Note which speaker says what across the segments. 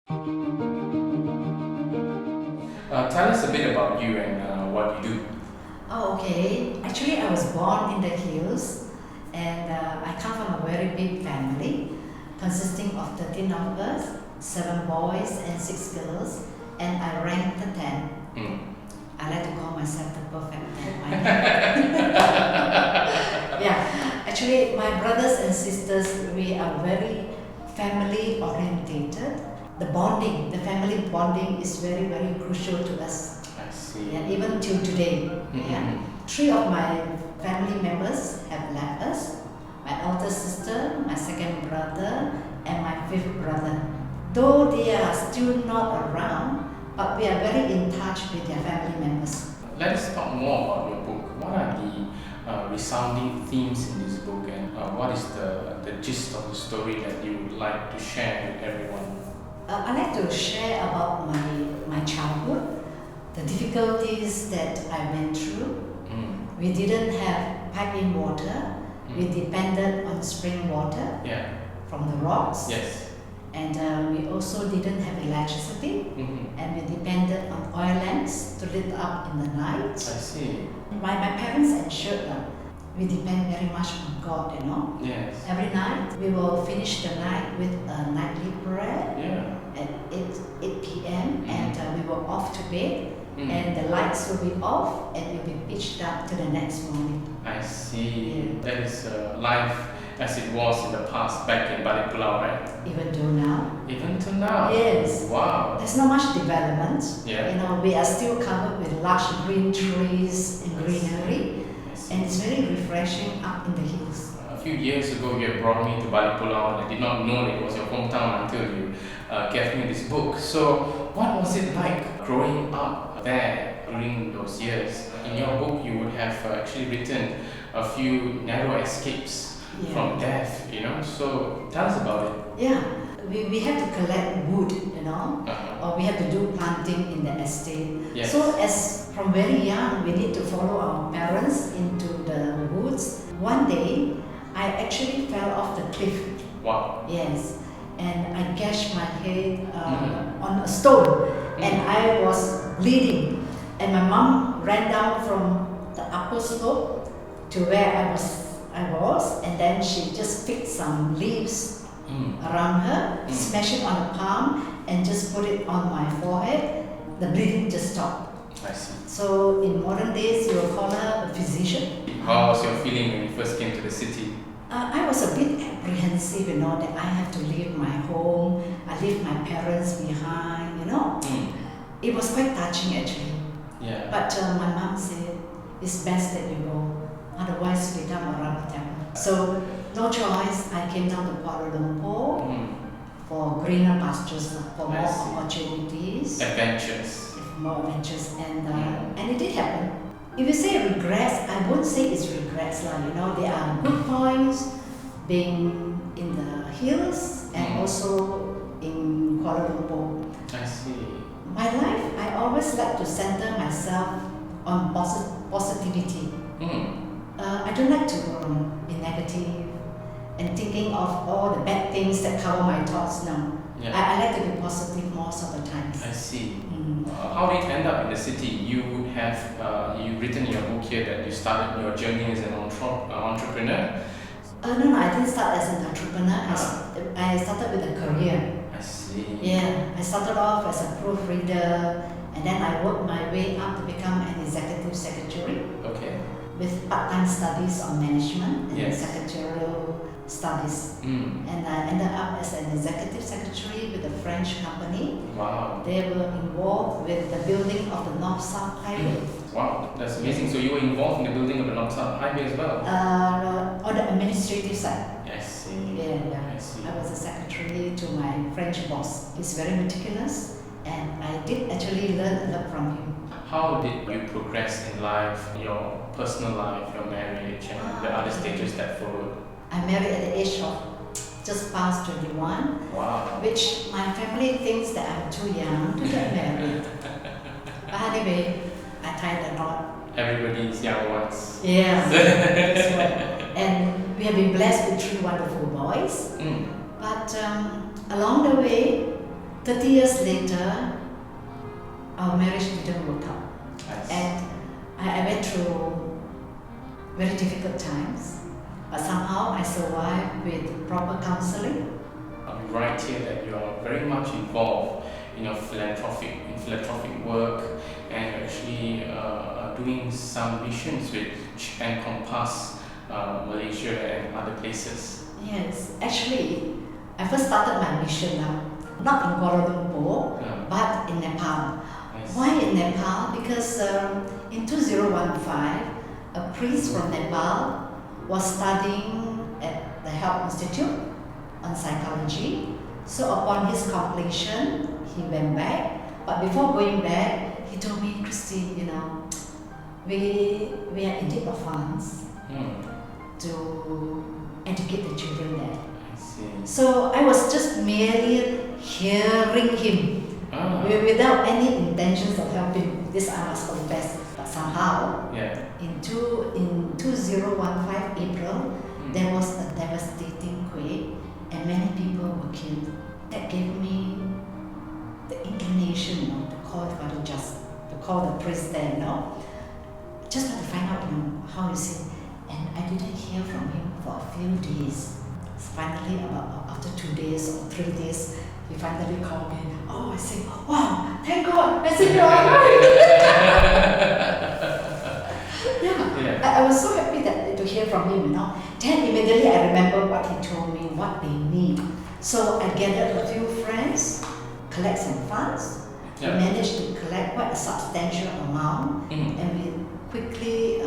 Speaker 1: Tell us a bit about you and what you do.
Speaker 2: Oh, okay. Actually, I was born in the hills, and I come from a very big family consisting of 13 of us, 7 boys and 6 girls, and I rank the 10.
Speaker 1: Mm.
Speaker 2: I like to call myself the perfect 10. Yeah, actually, my brothers and sisters, we are very family orientated. The family bonding is very, very crucial to us.
Speaker 1: I see.
Speaker 2: Yeah, even till today. Yeah. 3 of my family members have left us. My elder sister, my second brother, and my 5th brother. Though they are still not around, but we are very in touch with their family members.
Speaker 1: Let us talk more about your book. What are the resounding themes in this book, and what is the gist of the story that you would like to share with everyone?
Speaker 2: I like to share about my childhood, the difficulties that I went through. We didn't have pipe-in water. We depended on spring water from the rocks.
Speaker 1: Yes.
Speaker 2: And we also didn't have electricity. And we depended on oil lamps to lit up in the night.
Speaker 1: I see.
Speaker 2: My parents ensured that we depend very much on God, you know.
Speaker 1: Yes.
Speaker 2: Every night we will finish the night with a nightly prayer at 8 p.m. and we were off to bed. And the lights will be off and will be pitched dark to the next morning.
Speaker 1: I see. That is life as it was in the past back in Balik Pulau, right?
Speaker 2: Even till now.
Speaker 1: Even to now?
Speaker 2: Yes.
Speaker 1: Wow.
Speaker 2: There's not much development.
Speaker 1: Yeah.
Speaker 2: You know, we are still covered with large green trees and greenery. And it's very refreshing up in the hills.
Speaker 1: A few years ago, you had brought me to Balik Pulau, and I did not know it was your hometown until you gave me this book. So, what was it like growing up there during those years? In your book, you would have actually written a few narrow escapes from death, you know. So, tell us about it.
Speaker 2: Yeah, we have to collect wood, you know, or we have to do planting in the estate.
Speaker 1: Yes.
Speaker 2: So, as from very young, we need to follow our parents into the woods. One day, I actually fell off the cliff.
Speaker 1: Wow.
Speaker 2: Yes, and I gashed my head on a stone, and I was bleeding. And my mom ran down from the upper slope to where I was, and then she just picked some leaves around her, smashed it on the palm, and just put it on my forehead. The bleeding just stopped.
Speaker 1: I see.
Speaker 2: So in modern days, you will call her a physician.
Speaker 1: How was your feeling when you first came to the city?
Speaker 2: I was a bit apprehensive, you know, that I have to leave my home, I leave my parents behind, you know. It was quite touching actually.
Speaker 1: Yeah.
Speaker 2: But my mom said, it's best that you go, otherwise you become a orangutan. So no choice, I came down to Kuala Lumpur for greener pastures, for more opportunities.
Speaker 1: Adventures.
Speaker 2: More adventures, and it did happen. If you say regrets, I won't say it's regrets, you know. There are good points being in the hills and also in Kuala Lumpur.
Speaker 1: I see.
Speaker 2: My life, I always like to center myself on positivity. I don't like to be negative and thinking of all the bad things that cover my thoughts now. I like to be positive most of the times.
Speaker 1: I see. How did you end up in the city? You have you written in your book here that you started your journey as an entrepreneur.
Speaker 2: No, I didn't start as an entrepreneur. I started with a career.
Speaker 1: I see.
Speaker 2: Yeah, I started off as a proofreader, and then I worked my way up to become an executive secretary.
Speaker 1: Okay.
Speaker 2: With part-time studies on management and
Speaker 1: Yes.
Speaker 2: secretarial studies. And I ended up as an executive secretary with a French company.
Speaker 1: Wow.
Speaker 2: They were involved with the building of the North-South Highway.
Speaker 1: Wow, that's amazing. So you were involved in the building of the North-South Highway as well?
Speaker 2: On the administrative side.
Speaker 1: I see.
Speaker 2: Yeah.
Speaker 1: I see.
Speaker 2: I was a secretary to my French boss. He's very meticulous, and I did actually learn a lot from him.
Speaker 1: How did you progress in life, your personal life, your marriage, and the other stages that followed?
Speaker 2: I married at the age of just past 21.
Speaker 1: Wow.
Speaker 2: Which my family thinks that I'm too young to get married. But anyway, I tied the knot.
Speaker 1: Everybody's young once.
Speaker 2: Yeah, that's right. And we have been blessed with 3 wonderful boys. But along the way, 30 years later, our marriage didn't work out. And I went through very difficult times, but somehow I survived with proper counseling.
Speaker 1: You write here that you are very much involved in your philanthropic work, and actually doing some missions which encompass Malaysia and other places.
Speaker 2: Yes, actually, I first started my mission now, not in Kuala Lumpur, but in Nepal.
Speaker 1: Nice.
Speaker 2: Why in Nepal? Because in 2015, a priest from Nepal was studying at the Health Institute on psychology. So upon his completion, he went back. But before going back, he told me, Christy, we are in need of funds to educate the children there.
Speaker 1: I see.
Speaker 2: So I was just merely hearing him without any intentions of helping. This I must confess. But somehow, in 2015 April, there was a devastating quake and many people were killed. That gave me the inclination to call to call the priest there, just want to find out how is he. And I didn't hear from him for a few days. Finally, after 2 days or 3 days, he finally called me. Oh, I said, wow, thank God. I said, you're alright. I was so happy to hear from him, Then immediately I remember what he told me, what they need. So I gathered a few friends, collect some funds. We managed to collect quite a substantial amount, and we quickly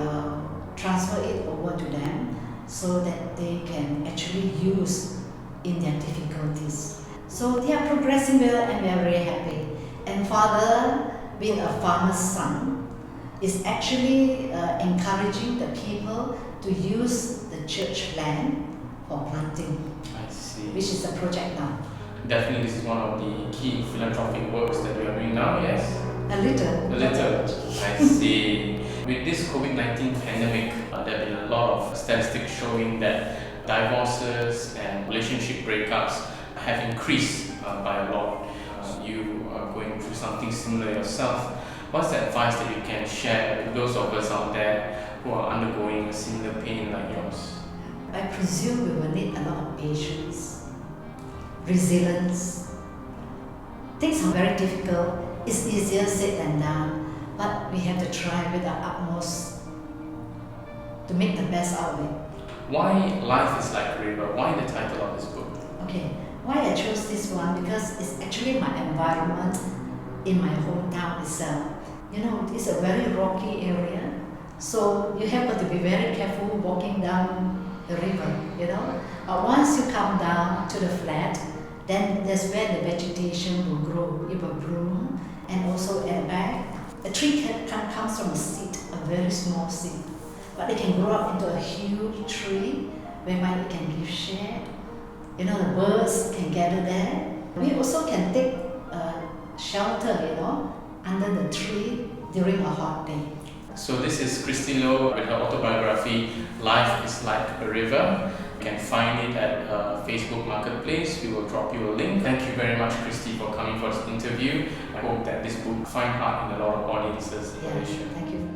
Speaker 2: transfer it over to them so that they can actually use in their difficulties. So they are progressing well and we are very happy. And father, being a farmer's son, is actually encouraging the people to use the church land for planting.
Speaker 1: I see.
Speaker 2: Which is a project now.
Speaker 1: Definitely this is one of the key philanthropic works that we are doing now, yes?
Speaker 2: A little.
Speaker 1: I see. With this COVID-19 pandemic, there have been a lot of statistics showing that divorces and relationship breakups have increased by a lot. You are going through something similar yourself. What's the advice that you can share with those of us out there who are undergoing a similar pain like yours?
Speaker 2: I presume we will need a lot of patience, resilience. Things are very difficult. It's easier said than done, but we have to try with our utmost to make the best out of it.
Speaker 1: Why Life is Like a River? Why the title of this book?
Speaker 2: Okay, why I chose this one? Because it's actually my environment in my hometown itself. It's a very rocky area, so you have to be very careful walking down the river, Once you come down to the flat, then that's where the vegetation will grow. It will bloom, and also at the back, a tree comes from a seed, a very small seed, but it can grow up into a huge tree whereby it can give shade. The birds can gather there. We also can take shelter, under the tree during a hot day.
Speaker 1: So this is Christy Loh with her autobiography, Life is Like a River. You can find it at Facebook Marketplace. We will drop you a link. Thank you very much, Christy, for coming for this interview. I hope that this book finds heart in a lot of audiences in Malaysia.
Speaker 2: Thank you.